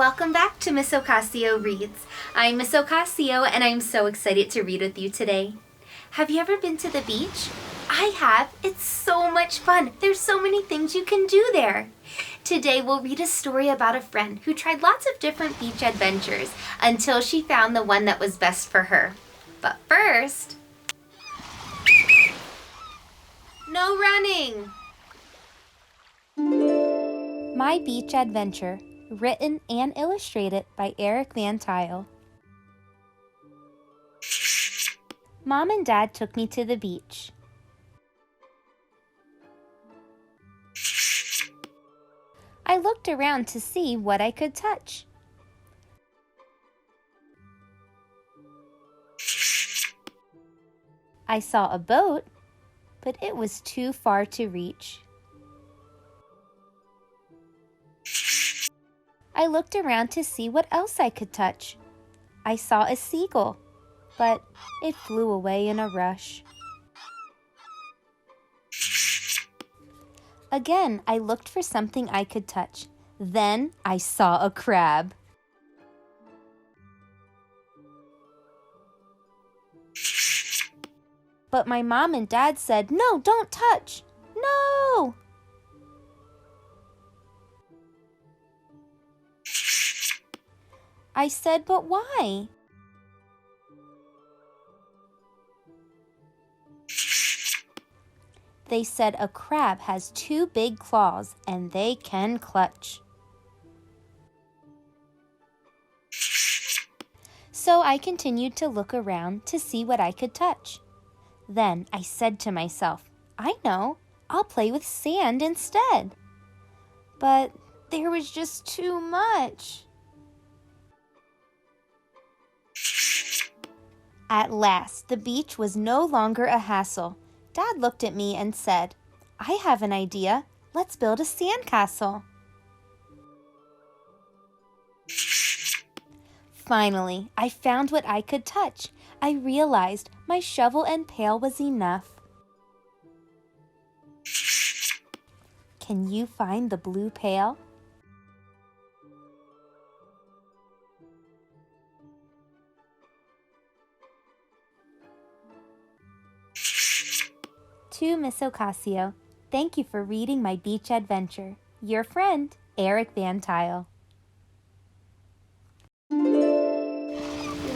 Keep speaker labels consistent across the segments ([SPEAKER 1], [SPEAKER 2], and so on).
[SPEAKER 1] welcome back to Miss Ocasio Reads. I'm Miss Ocasio and I'm so excited to read with you today. Have you ever been to the beach? I have. It's so much fun. There's so many things you can do there. Today we'll read a story about a friend who tried lots of different beach adventures until she found the one that was best for her. But first, no running! My Beach Adventure, written and illustrated by Eric Van Tile. Mom and Dad took me to the beach. I looked around to see what I could touch. I saw a boat, but it was too far to reach. I looked around to see what else I could touch. I saw a seagull, but it flew away in a rush. Again, I looked for something I could touch. Then I saw a crab. But my mom and dad said, "No, don't touch! No!" I said, "But why?" They said a crab has two big claws and they can clutch. So I continued to look around to see what I could touch. Then I said to myself, "I know, I'll play with sand instead." But there was just too much. At last, the beach was no longer a hassle. Dad looked at me and said, "I have an idea. Let's build a sandcastle." Finally, I found what I could touch. I realized my shovel and pail was enough. Can you find the blue pail? To Miss Ocasio, thank you for reading my beach adventure. Your friend, Eric Van Tile.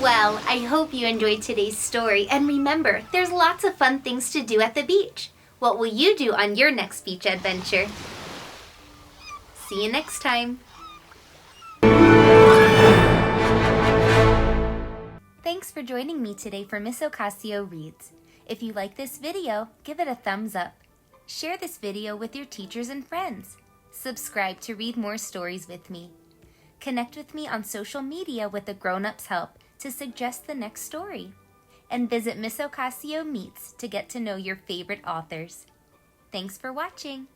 [SPEAKER 1] Well, I hope you enjoyed today's story, and remember, there's lots of fun things to do at the beach. What will you do on your next beach adventure? See you next time. Thanks for joining me today for Miss Ocasio Reads. If you like this video, give it a thumbs up. Share this video with your teachers and friends. Subscribe to read more stories with me. Connect with me on social media with the grown-ups' help to suggest the next story. And visit Miss Ocasio Meets to get to know your favorite authors. Thanks for watching.